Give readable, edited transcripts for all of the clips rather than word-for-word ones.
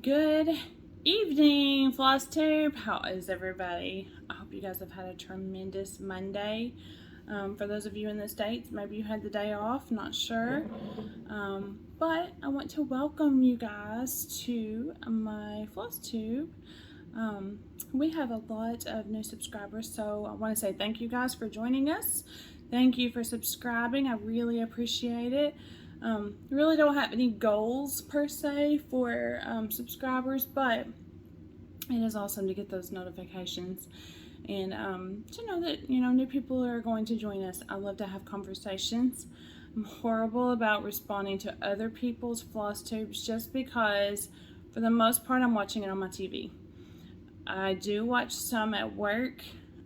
Good evening, Flosstube. How is everybody? I hope you guys have had a tremendous Monday. For those of you in the States, maybe you had the day off, not sure. But I want to welcome you guys to my Flosstube. We have a lot of new subscribers, so I want to say thank you guys for joining us. Thank you for subscribing. I really appreciate it. Really don't have any goals per se for subscribers, but it is awesome to get those notifications and to know that new people are going to join us. I love to have conversations. I'm horrible about responding to other people's floss tubes just because for the most part I'm watching it on my TV. I do watch some at work,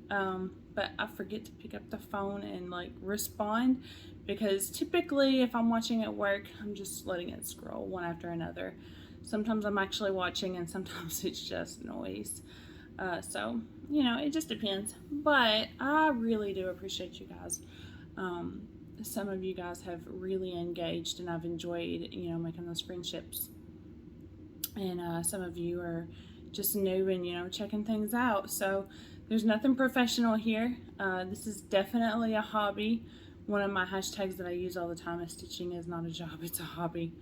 but I forget to pick up the phone and respond, because typically if I'm watching at work, I'm just letting it scroll one after another. Sometimes I'm actually watching and sometimes it's just noise. So, it just depends. But I really do appreciate you guys. Some of you guys have really engaged and I've enjoyed, making those friendships. And some of you are just new and, checking things out. So there's nothing professional here. This is definitely a hobby. One of my hashtags that I use all the time is stitching is not a job, it's a hobby,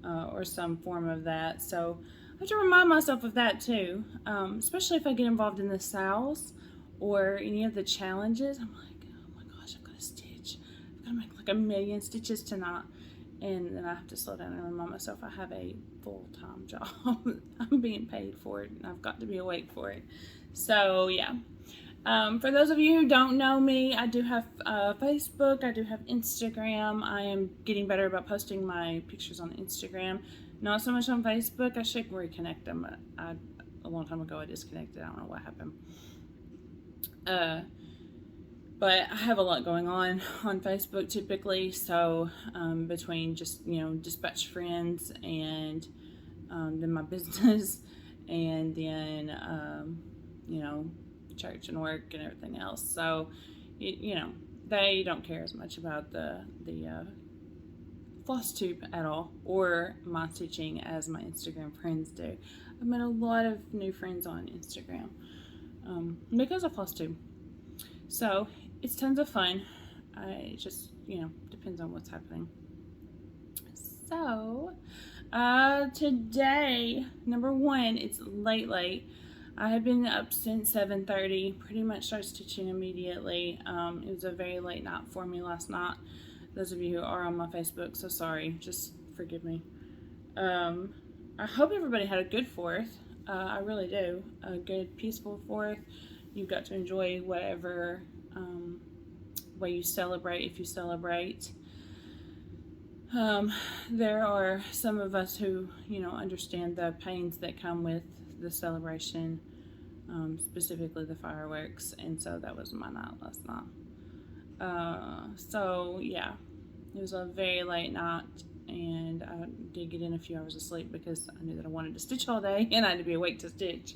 or some form of that. So I have to remind myself of that too, especially if I get involved in the sales or any of the challenges. I'm like, oh my gosh, I've got to stitch. I've got to make like 1,000,000 stitches tonight. And then I have to slow down and remind myself I have a full-time job. I'm being paid for it and I've got to be awake for it. So yeah. For those of you who don't know me, I do have Facebook, I do have Instagram. I am getting better about posting my pictures on Instagram. Not so much on Facebook. I should reconnect them, but a long time ago I disconnected. I don't know what happened. But I have a lot going on Facebook typically, so between just, dispatch friends and then my business and then, church and work and everything else. So, they don't care as much about the Flosstube at all, or my stitching as my Instagram friends do. I've met a lot of new friends on Instagram because of Flosstube. So, it's tons of fun. It just, depends on what's happening. So, today, number one, it's late. I had been up since 7:30, pretty much started stitching immediately. It was a very late night for me last night. Those of you who are on my Facebook, so sorry, just forgive me. I hope everybody had a good 4th. I really do. A good, peaceful 4th. You got to enjoy whatever way you celebrate, if you celebrate. There are some of us who, understand the pains that come with the celebration, specifically the fireworks, and so that was my night last night. So yeah, it was a very late night, and I did get in a few hours of sleep because I knew that I wanted to stitch all day and I had to be awake to stitch.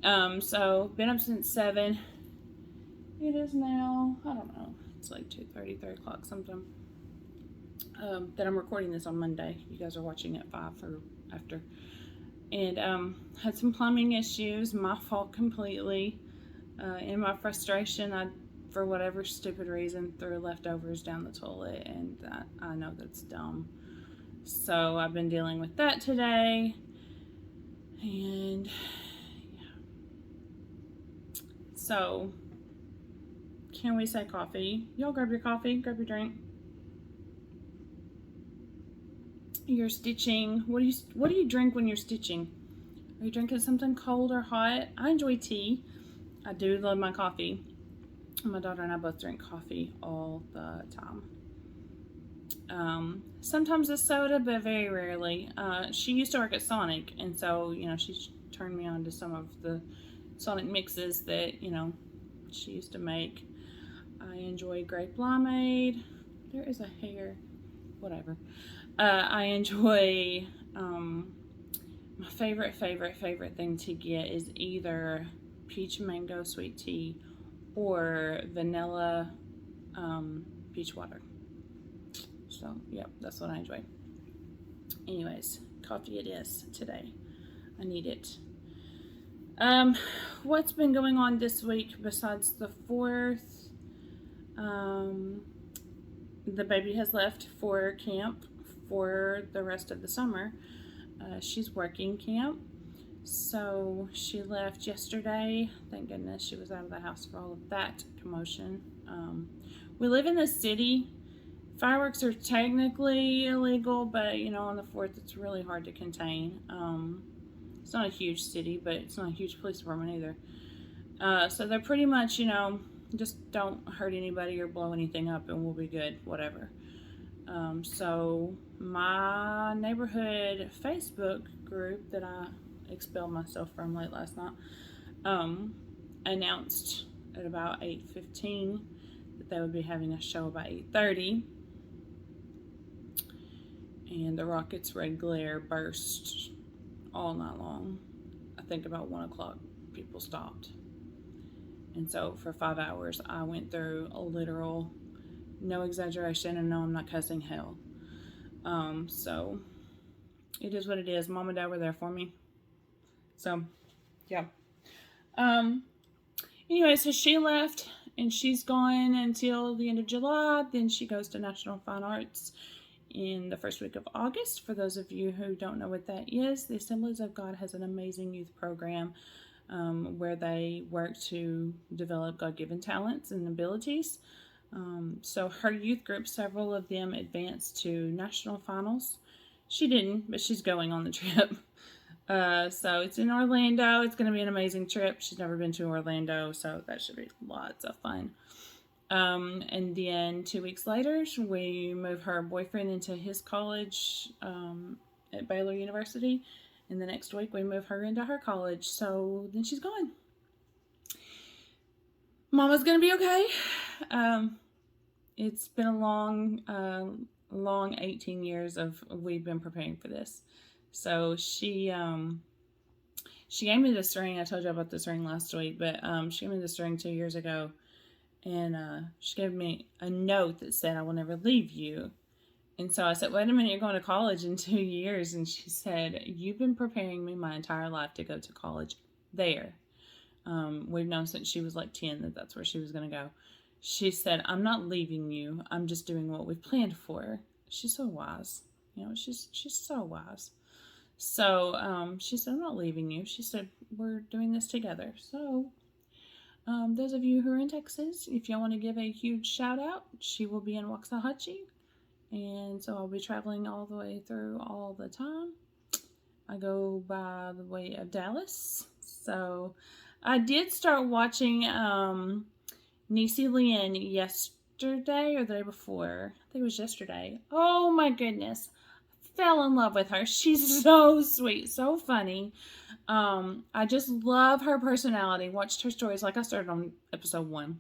So been up since 7. It is now, I don't know, it's like 2:30, 3 o'clock sometime. That I'm recording this on Monday. You guys are watching at 5 or after. And had some plumbing issues, my fault completely. In my frustration, I, for whatever stupid reason, threw leftovers down the toilet, and I know that's dumb. So I've been dealing with that today, and yeah. So, can we say coffee? Y'all grab your coffee, grab your drink. You're stitching. What do you drink when you're stitching? Are you drinking something cold or hot? I enjoy tea. I do love my coffee. My daughter and I both drink coffee all the time. Sometimes a soda, but very rarely. She used to work at Sonic, and so she's turned me on to some of the Sonic mixes that she used to make. I enjoy grape limeade. There is a hair. Whatever. I enjoy, my favorite thing to get is either peach mango sweet tea or vanilla peach water. So, yep, that's what I enjoy. Anyways, coffee it is today. I need it. What's been going on this week besides the 4th? The baby has left for camp for the rest of the summer. She's working camp. So she left yesterday. Thank goodness she was out of the house for all of that commotion. We live in the city. Fireworks are technically illegal, but you know, on the 4th it's really hard to contain. It's not a huge city, but it's not a huge police department either. So they're pretty much, you know, just don't hurt anybody or blow anything up and we'll be good, whatever. So my neighborhood Facebook group that I expelled myself from late last night announced at about 8:15 that they would be having a show about 8:30, and the rocket's red glare burst all night long. I think about 1 o'clock people stopped, and so for 5 hours I went through a literal, no exaggeration and no, I'm not cussing, hell. So it is what it is. Mom and Dad were there for me. So, yeah. Anyway, so she left and she's gone until the end of July. Then she goes to National Fine Arts in the first week of August. For those of you who don't know what that is, the Assemblies of God has an amazing youth program where they work to develop God-given talents and abilities. So her youth group, several of them advanced to national finals. She didn't, but she's going on the trip. So it's in Orlando. It's going to be an amazing trip. She's never been to Orlando, so that should be lots of fun. And then 2 weeks later, we move her boyfriend into his college at Baylor University. And the next week, we move her into her college. So then she's gone. Mama's going to be okay. It's been a long 18 years of we've been preparing for this. So she gave me this ring. I told you about this ring last week, but she gave me this ring 2 years ago, and she gave me a note that said, "I will never leave you." And so I said, "Wait a minute, you're going to college in 2 years?" And she said, "You've been preparing me my entire life to go to college there. We've known since she was like 10 that that's where she was going to go." She said, "I'm not leaving you. I'm just doing what we've planned for." She's so wise. You know, she's so wise. So she said, "I'm not leaving you." She said, "We're doing this together." So those of you who are in Texas, if y'all want to give a huge shout out, she will be in Waxahachie. And so I'll be traveling all the way through all the time. I go by the way of Dallas. So I did start watching Niecy Lynn yesterday or the day before. I think it was yesterday. Oh my goodness. Fell in love with her. She's so sweet, so funny. I just love her personality. Watched her stories. Like I started on episode 1.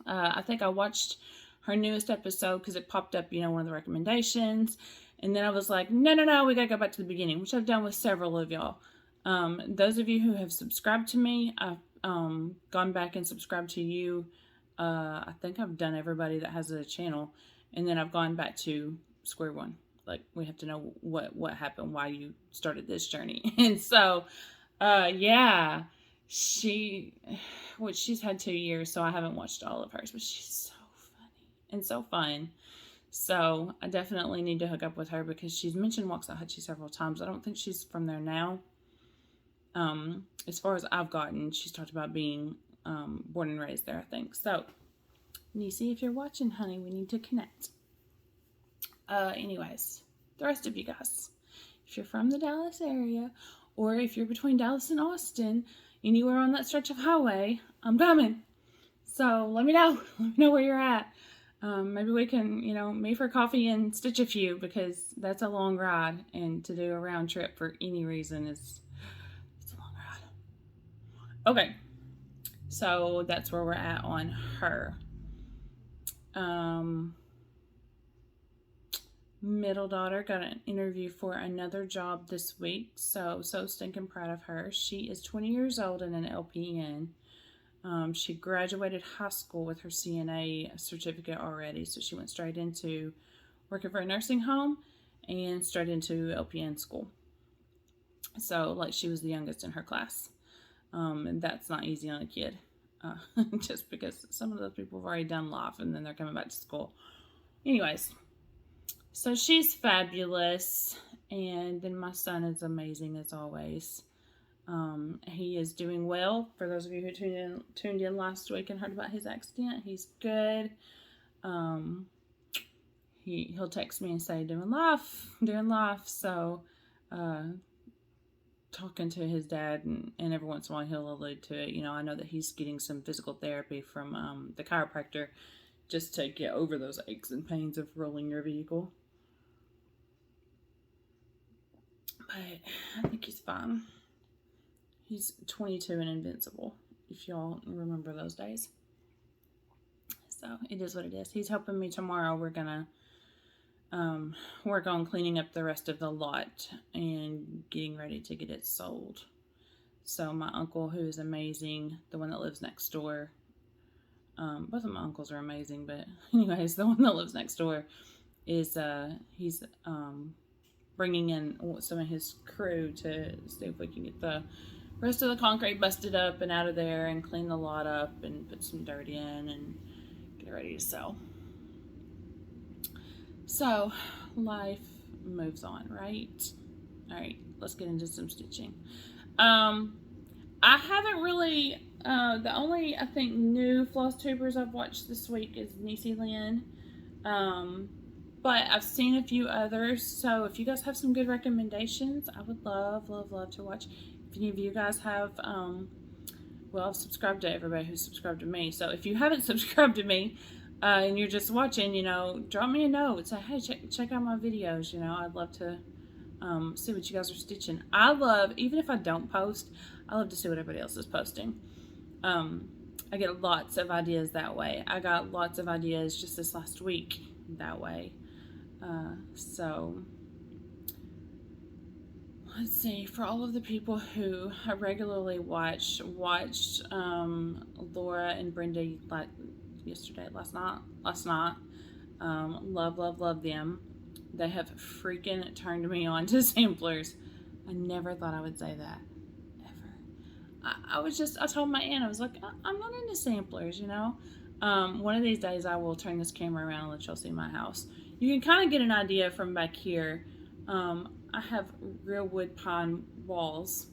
I think I watched her newest episode because it popped up, you know, one of the recommendations. And then I was like, no, we gotta go back to the beginning, which I've done with several of y'all. Those of you who have subscribed to me, I've gone back and subscribed to you. I think I've done everybody that has a channel. And then I've gone back to square one. Like, we have to know what happened, why you started this journey. And so, yeah, she's had 2 years, so I haven't watched all of hers, but she's so funny and so fun. So I definitely need to hook up with her because she's mentioned Waxahachie several times. I don't think she's from there now. As far as I've gotten, she's talked about being born and raised there, I think. So, Niecy, if you're watching, honey, we need to connect. Anyways, the rest of you guys, if you're from the Dallas area, or if you're between Dallas and Austin, anywhere on that stretch of highway, I'm coming. So let me know. Let me know where you're at. Maybe we can, you know, meet for coffee and stitch a few, because that's a long ride, and to do a round trip for any reason it's a long ride. Okay, so that's where we're at on her. Middle daughter got an interview for another job this week, so stinking proud of her. She is 20 years old and an LPN. She graduated high school with her CNA certificate already, so she went straight into working for a nursing home and straight into LPN school. So, like, she was the youngest in her class. And that's not easy on a kid. Uh, just because some of those people have already done life and then they're coming back to school. Anyways, so she's fabulous. And then my son is amazing as always. He is doing well. For those of you who tuned in last week and heard about his accident, he's good. He'll text me and say doing life. So, talking to his dad, and every once in a while he'll allude to it. I know that he's getting some physical therapy from the chiropractor just to get over those aches and pains of rolling your vehicle. But I think he's fine. He's 22 and invincible, if y'all remember those days. So it is what it is. He's helping me tomorrow. We're gonna work on cleaning up the rest of the lot and getting ready to get it sold. So my uncle, who is amazing, the one that lives next door, both of my uncles are amazing, but anyways, the one that lives next door is he's bringing in some of his crew to see if we can get the rest of the concrete busted up and out of there and clean the lot up and put some dirt in and get it ready to sell. So life moves on, right? All right, let's get into some stitching. I haven't really, the only, I think, new Flosstubers I've watched this week is Niecy Lynn. But I've seen a few others, so if you guys have some good recommendations, I would love to watch. If any of you guys have, well, I've subscribed to everybody who's subscribed to me, so if you haven't subscribed to me, and you're just watching, drop me a note, say, hey, check out my videos, I'd love to see what you guys are stitching. I love, even if I don't post, I love to see what everybody else is posting. I get lots of ideas that way. I got lots of ideas just this last week that way. So let's see, for all of the people who I regularly watched Laura and Brenda last night. Love them. They have freaking turned me on to samplers. I never thought I would say that, ever. I told my aunt, I was like, I'm not into samplers, One of these days I will turn this camera around and let y'all see my house. You can kind of get an idea from back here. I have real wood pine walls.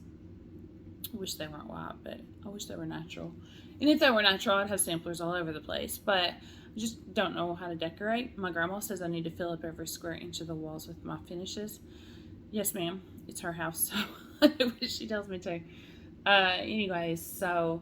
I wish they weren't white, but I wish they were natural. And if they were natural, I'd have samplers all over the place. But I just don't know how to decorate. My grandma says I need to fill up every square inch of the walls with my finishes. Yes, ma'am. It's her house, so she tells me to. Anyways, so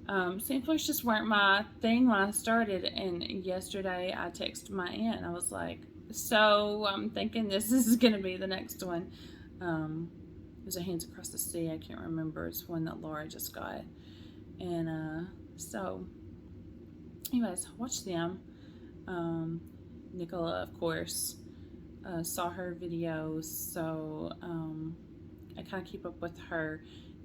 samplers just weren't my thing when I started. And yesterday I texted my aunt and I was like, so I'm thinking this is going to be the next one. There's a Hands Across the Sea. I can't remember. It's one that Laura just got. And so anyways, watch them. Nicola, of course, saw her videos, so I kind of keep up with her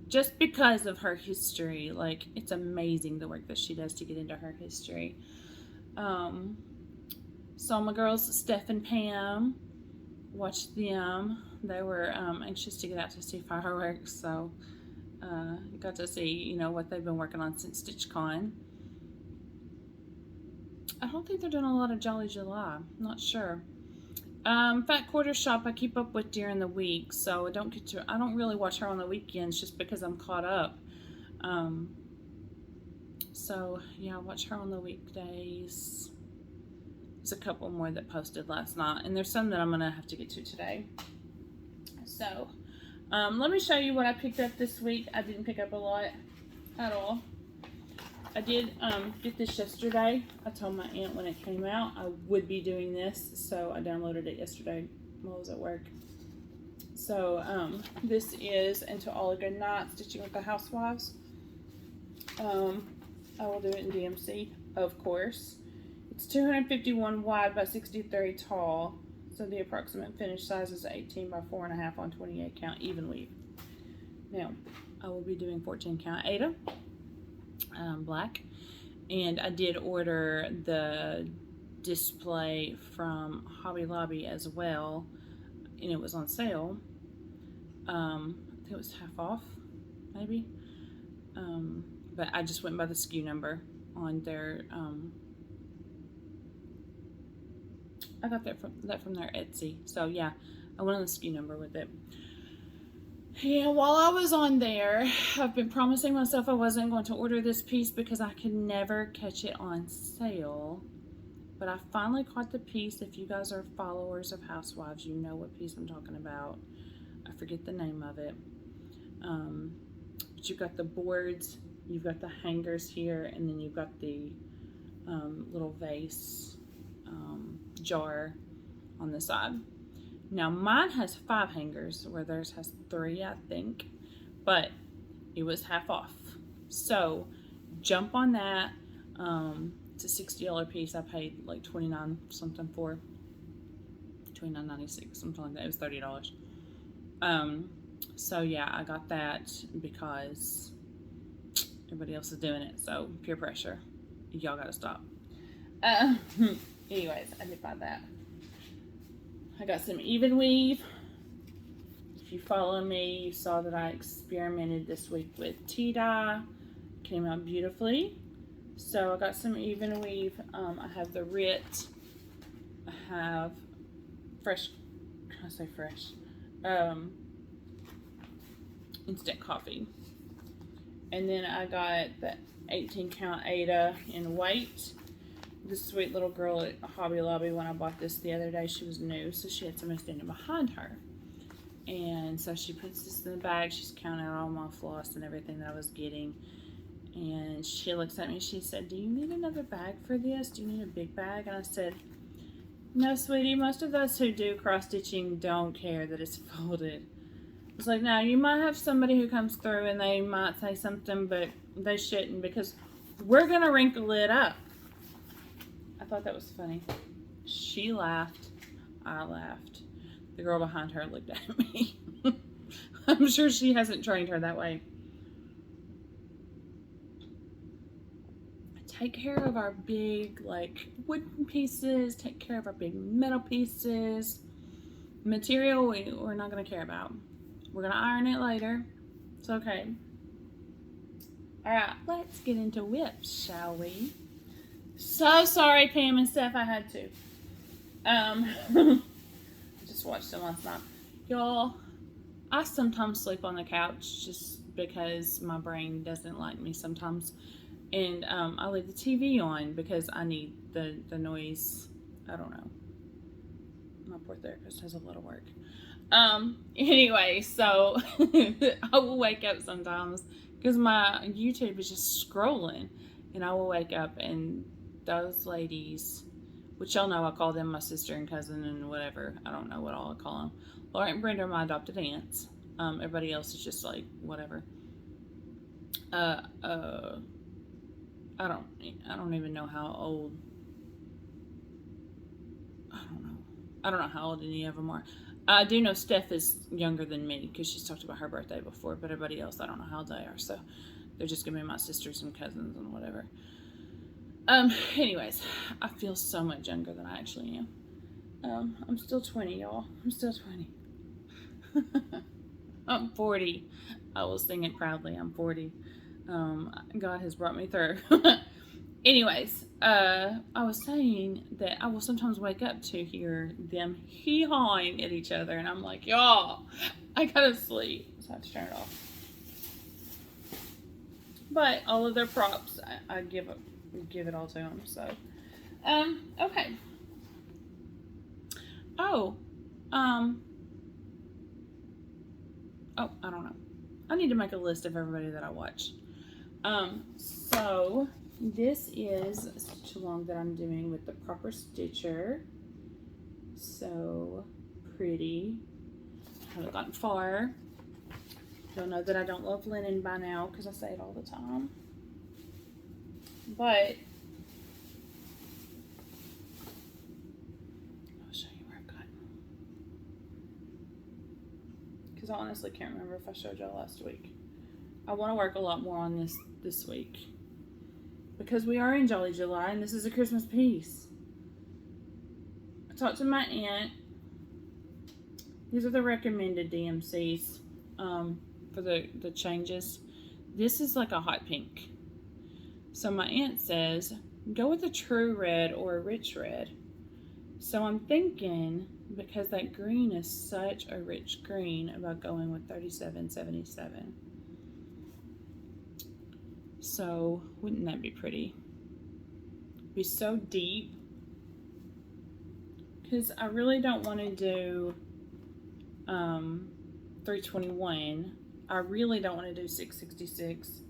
just because of her history. Like, it's amazing the work that she does to get into her history. So my girls, Steph and Pam, watched them. They were anxious to get out to see fireworks, so got to see, what they've been working on since StitchCon. I don't think they're doing a lot of Jolly July. I'm not sure. Fat Quarter Shop I keep up with during the week, so I don't really watch her on the weekends just because I'm caught up. So yeah, I watch her on the weekdays. There's a couple more that posted last night, and there's some that I'm gonna have to get to today. So let me show you what I picked up this week. I didn't pick up a lot at all. I did get this yesterday. I told my aunt when it came out I would be doing this, so I downloaded it yesterday while I was at work. So this is Into All a Good Night, Stitching with the Housewives. I will do it in DMC, of course. It's 251 wide by 63 tall, so the approximate finish size is 18 by 4.5 on 28 count even weave. Now, I will be doing 14 count Aida. Black, and I did order the display from Hobby Lobby as well, and it was on sale. I think it was half off, maybe. But I just went by the SKU number on their, I got that from their Etsy. So yeah, I went on the SKU number with it. Yeah, while I was on there, I've been promising myself I wasn't going to order this piece because I could never catch it on sale. But I finally caught the piece. If you guys are followers of Housewives, you know what piece I'm talking about. I forget the name of it. But you've got the boards, you've got the hangers here, and then you've got the little vase jar on the side. Now mine has 5 hangers where theirs has 3, I think, but it was half off. So jump on that. It's a $60 piece. I paid like $29 something for, $29.96, something like that. It was $30. So yeah, I got that because everybody else is doing it. So peer pressure, y'all gotta stop. Anyways, I did buy that. I got some even weave. If you follow me, you saw that I experimented this week with tea dye. Came out beautifully. So I got some even weave. I have the Rit. I have fresh, I say fresh, instant coffee. And then I got the 18 count Ada in white. This sweet little girl at Hobby Lobby, when I bought this the other day, she was new, so she had somebody standing behind her. And so she puts this in the bag. She's counting out all my floss and everything that I was getting. And she looks at me and she said, "Do you need another bag for this? Do you need a big bag?" And I said, "No, sweetie, most of those who do cross-stitching don't care that it's folded." I was like, "No, you might have somebody who comes through and they might say something, but they shouldn't because we're going to wrinkle it up." I thought that was funny. She laughed. I laughed. The girl behind her looked at me. I'm sure she hasn't trained her that way. Take care of our big, like, wooden pieces. Take care of our big metal pieces. Material we're not going to care about. We're going to iron it later. It's okay. Alright, let's get into whips, shall we? So sorry, Pam and Steph, I had to. Just watched them last night. Y'all, I sometimes sleep on the couch just because my brain doesn't like me sometimes. And I leave the TV on because I need the noise. I don't know. My poor therapist has a lot of work. Anyway, so I will wake up sometimes because my YouTube is just scrolling. And I will wake up and those ladies, which y'all know I call them my sister and cousin and whatever. I don't know what all I call them. Laura and Brenda are my adopted aunts. Everybody else is just like whatever. I don't even know how old. I don't know how old any of them are. I do know Steph is younger than me because she's talked about her birthday before, but everybody else I don't know how old they are. So they're just gonna be my sisters and cousins and whatever. Anyways, I feel so much younger than I actually am. I'm still 20, y'all. I'm still 20. I'm 40. I will sing it proudly. I'm 40. God has brought me through. Anyways, I was saying that I will sometimes wake up to hear them hee-hawing at each other, and I'm like, y'all, I gotta sleep, so I have to turn it off. But all of their props, I give it all to them. So, okay. Oh, I don't know. I need to make a list of everybody that I watch. So this is a stitch along that I'm doing with the proper stitcher. So pretty. Haven't gotten far. You'll know that I don't love linen by now because I say it all the time. But I'll show you where I've got. Because I honestly can't remember if I showed y'all last week. I want to work a lot more on this week. Because we are in Jolly July and this is a Christmas piece. I talked to my aunt. These are the recommended DMCs. for the changes. This is like a hot pink. So my aunt says, go with a true red or a rich red. So I'm thinking, because that green is such a rich green, about going with 3777. So wouldn't that be pretty? Be so deep. Because I really don't want to do 321. I really don't want to do 666.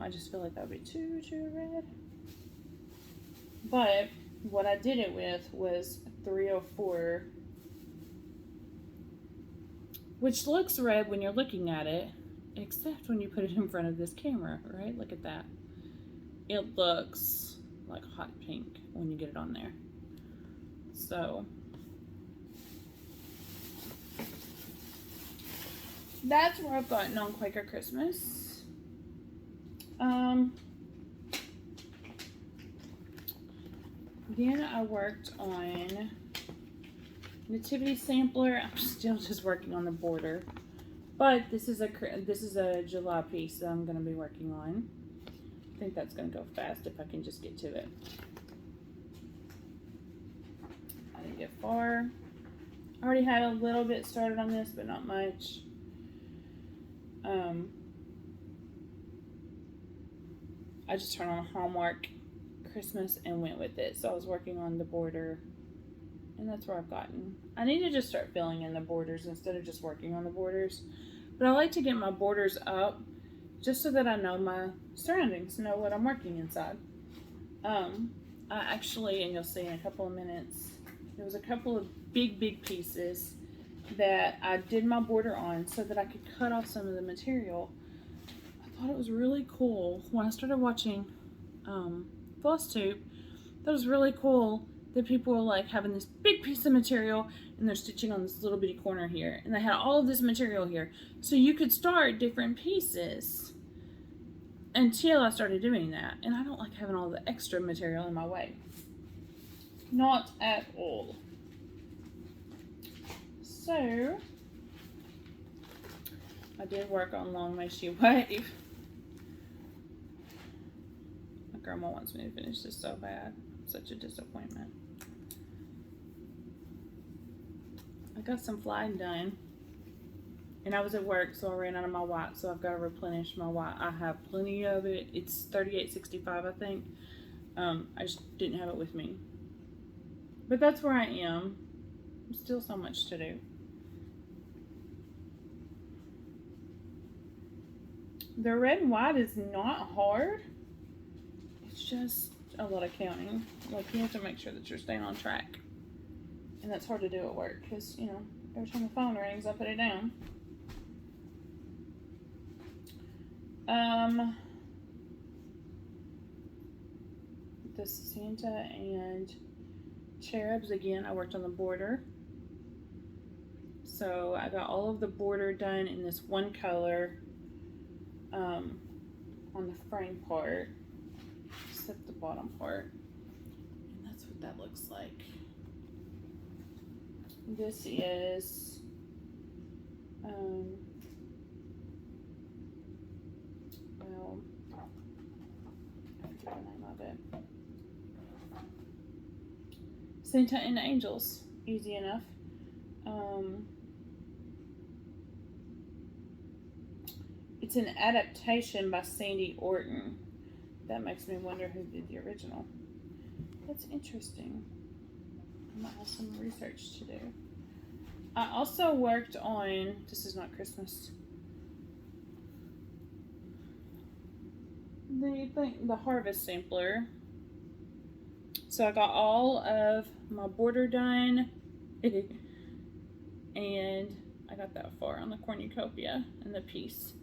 I just feel like that would be too red. But what I did it with was 304, which looks red when you're looking at it, except when you put it in front of this camera, right? Look at that. It looks like hot pink when you get it on there. So that's where I've gotten on Quaker Christmas. Then I worked on Nativity Sampler. I'm still just working on the border, but this is a July piece that I'm going to be working on. I think that's going to go fast if I can just get to it. I didn't get far. I already had a little bit started on this, but not much. I just turned on Hallmark Christmas and went with it. So I was working on the border, and that's where I've gotten. I need to just start filling in the borders instead of just working on the borders. But I like to get my borders up just so that I know my surroundings, know what I'm working inside. I actually, and you'll see in a couple of minutes, there was a couple of big pieces that I did my border on so that I could cut off some of the material. I thought it was really cool when I started watching Flosstube. That was really cool that people were like having this big piece of material and they're stitching on this little bitty corner here, and they had all of this material here, so you could start different pieces. Until I started doing that, and I don't like having all the extra material in my way. Not at all. So I did work on Long May She Wave. My grandma wants me to finish this so bad. Such a disappointment. I got some flying done, and I was at work, so I ran out of my white, so I've got to replenish my white. I have plenty of it. It's $38.65, I think. I just didn't have it with me. But that's where I am. Still so much to do. The red and white is not hard. It's just a lot of counting. Like, you have to make sure that you're staying on track. And that's hard to do at work because, you know, every time the phone rings, I put it down. The Santa and cherubs, again, I worked on the border. So I got all of the border done in this one color on the frame part, except the bottom part. And that's what that looks like. This is well, I forget the name of it. Santa and Angels. Easy enough. It's an adaptation by Sandy Orton. That makes me wonder who did the original. That's interesting. I might have some research to do. I also worked on, this is not Christmas, the Harvest Sampler. So I got all of my border done, and I got that far on the cornucopia and the piece.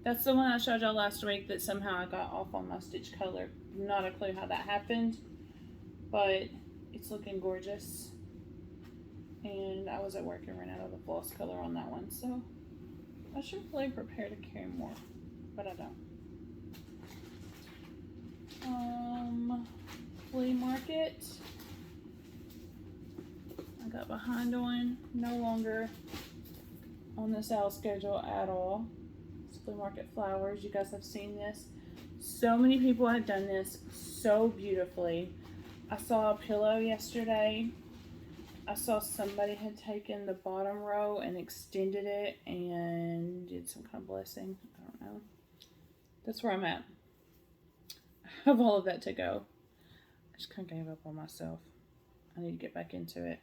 That's the one I showed y'all last week that somehow I got off on my stitch color. Not a clue how that happened, but it's looking gorgeous. And I was at work and ran out of the floss color on that one, so I should really prepare to carry more, but I don't. Flea market. I got behind on. No longer on the sale schedule at all. It's Flea Market Flowers. You guys have seen this. So many people have done this so beautifully. I saw a pillow yesterday. I saw somebody had taken the bottom row and extended it and did some kind of blessing. I don't know. That's where I'm at. I have all of that to go. I just kind of gave up on myself. I need to get back into it.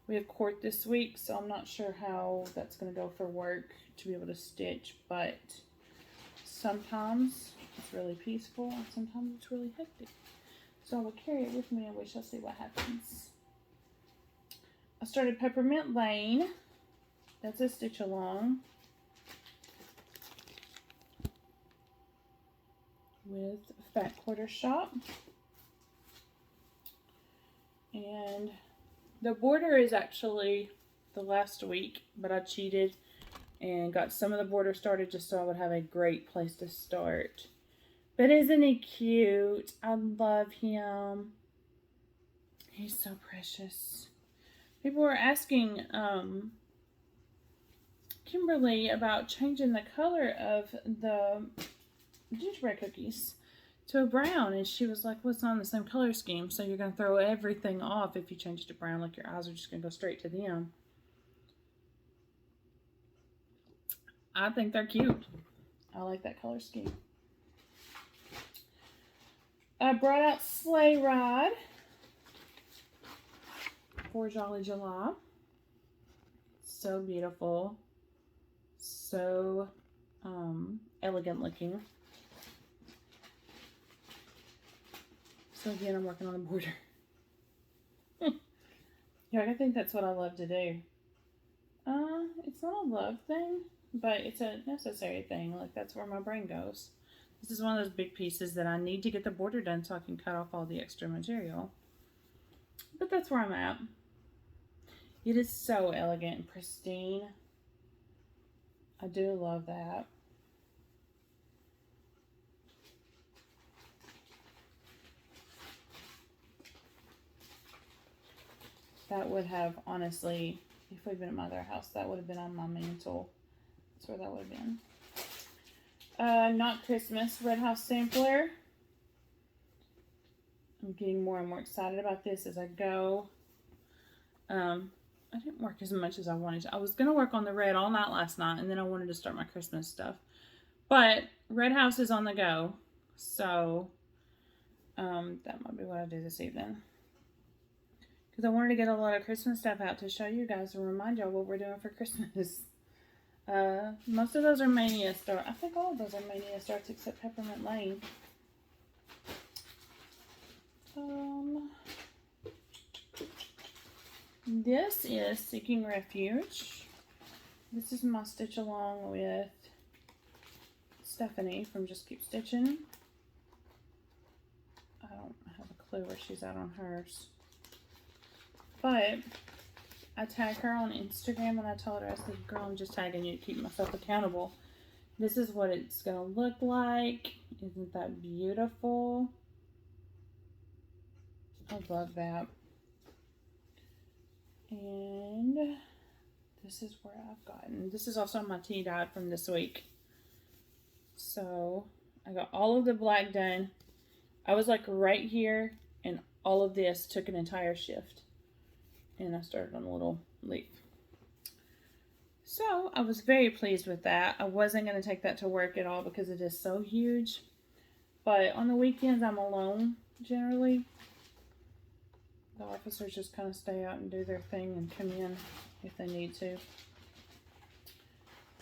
We have court this week, so I'm not sure how that's going to go for work to be able to stitch, but sometimes it's really peaceful and sometimes it's really hectic. So I will carry it with me and we shall see what happens. I started Peppermint Lane. That's a stitch along with Fat Quarter Shop. And the border is actually the last week, but I cheated and got some of the border started just so I would have a great place to start. But isn't he cute? I love him. He's so precious. People were asking Kimberly about changing the color of the gingerbread cookies to a brown, and she was like, well, it's not on the same color scheme, so you're going to throw everything off if you change it to brown, like your eyes are just going to go straight to them. I think they're cute. I like that color scheme. I brought out Sleigh Ride for Jolly July. So beautiful. So elegant looking. So again, I'm working on a border. Yeah, I think that's what I love to do. It's not a love thing, but it's a necessary thing. Like, that's where my brain goes. This is one of those big pieces that I need to get the border done so I can cut off all the extra material. But that's where I'm at. It is so elegant and pristine. I do love that. That would have, honestly, if we'd been at my other house, that would have been on my mantle. That's where that would have been. Not Christmas, Red House Sampler. I'm getting more and more excited about this as I go. I didn't work as much as I wanted to. I was going to work on the red all night last night, and then I wanted to start my Christmas stuff. But Red House is on the go, so that might be what I do this evening. Because I wanted to get a lot of Christmas stuff out to show you guys and remind y'all what we're doing for Christmas. Most of those are Mania starts. I think all of those are Mania starts except Peppermint Lane. This is Seeking Refuge. This is my stitch along with Stephanie from Just Keep Stitching. I don't have a clue where she's at on hers. But I tagged her on Instagram and I told her, I said, girl, I'm just tagging you to keep myself accountable. This is what it's going to look like. Isn't that beautiful? I love that. And this is where I've gotten. This is also my tea dye from this week. So I got all of the black done. I was like right here and all of this took an entire shift. And I started on a little leaf. So I was very pleased with that. I wasn't going to take that to work at all because it is so huge. But on the weekends I'm alone generally. The officers just kind of stay out and do their thing and come in if they need to.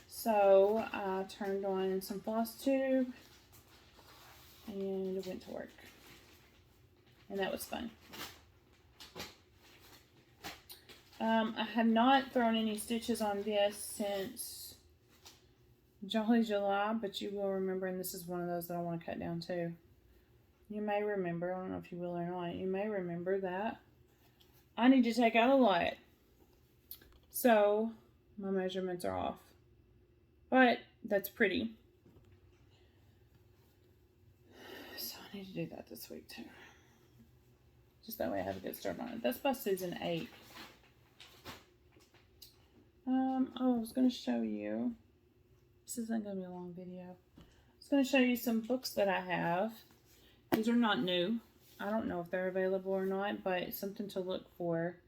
So I turned on some Flosstube and went to work. And that was fun. I have not thrown any stitches on this since Jolly July, but you will remember, and this is one of those that I want to cut down too. You may remember, I don't know if you will or not, you may remember that I need to take out a lot. So my measurements are off. But that's pretty. So I need to do that this week too. Just that way I have a good start on it. That's by Susan 8. I was going to show you. This isn't going to be a long video. I was going to show you some books that I have. These are not new. I don't know if they're available or not, but it's something to look for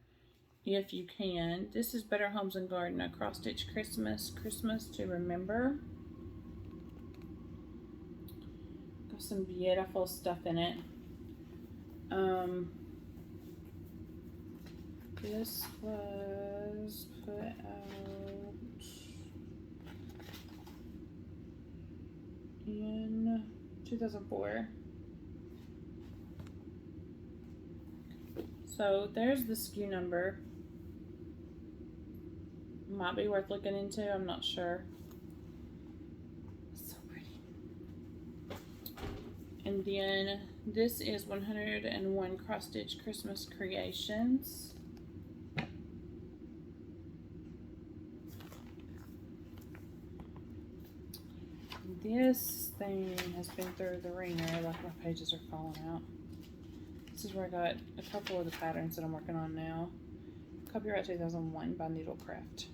if you can. This is Better Homes and Garden, a cross-stitch Christmas to Remember. Got some beautiful stuff in it. This was put out in 2004. So there's the SKU number. Might be worth looking into, I'm not sure. So pretty. And then this is 101 cross-stitch Christmas Creations. This thing has been through the ringer, like my pages are falling out. This is where I got a couple of the patterns that I'm working on now. Copyright 2001 by Needlecraft.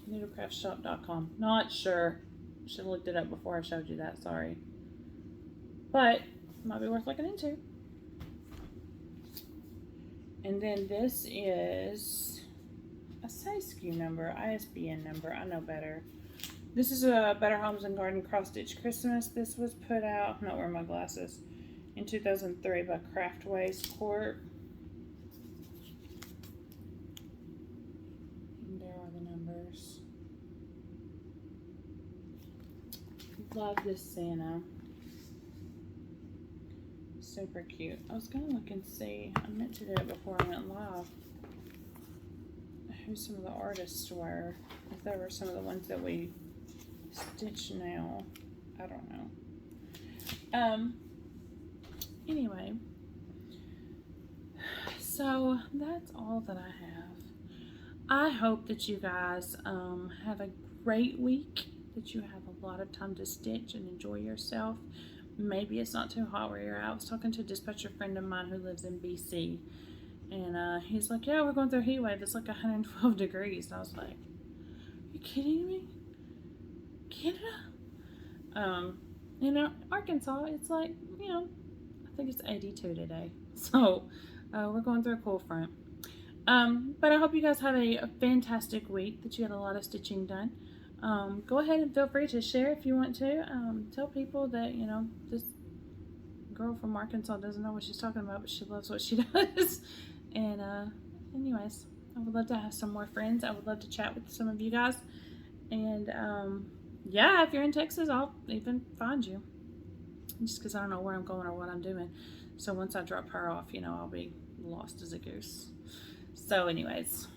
Needlecraftshop.com. Not sure. Should have looked it up before I showed you that, sorry. But, might be worth looking into. And then this is, I say SKU number, ISBN number, I know better. This is a Better Homes and Garden Cross-Stitch Christmas. This was put out, I'm not wearing my glasses, in 2003 by Craftways Corp. And there are the numbers. Love this Santa. Super cute. I was going to look and see, I meant to do it before I went live, who some of the artists were, if there were some of the ones that we stitch now. I don't know. Anyway, so that's all that I have. I hope that you guys have a great week, that you have a lot of time to stitch and enjoy yourself. Maybe it's not too hot where you're at. I was talking to a dispatcher friend of mine who lives in BC, and he's like, yeah, we're going through a heat wave. It's like 112 degrees. And I was like, are you kidding me? Canada? You know, Arkansas, it's like, you know, I think it's 82 today. So, we're going through a cold front. But I hope you guys have a fantastic week, that you had a lot of stitching done. Go ahead and feel free to share if you want to. Tell people that, you know, this girl from Arkansas doesn't know what she's talking about, but she loves what she does. And, anyways, I would love to have some more friends. I would love to chat with some of you guys. And, yeah, if you're in Texas, I'll even find you. Just because I don't know where I'm going or what I'm doing. So once I drop her off, you know, I'll be lost as a goose. So anyways,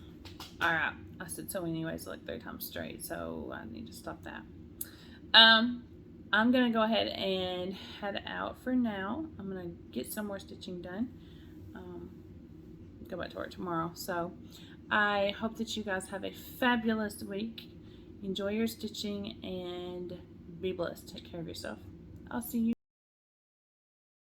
alright. I said so anyways like 3 times straight, so I need to stop that. I'm going to go ahead and head out for now. I'm going to get some more stitching done. Go back to work tomorrow. So I hope that you guys have a fabulous week. Enjoy your stitching and be blessed. Take care of yourself. I'll see you.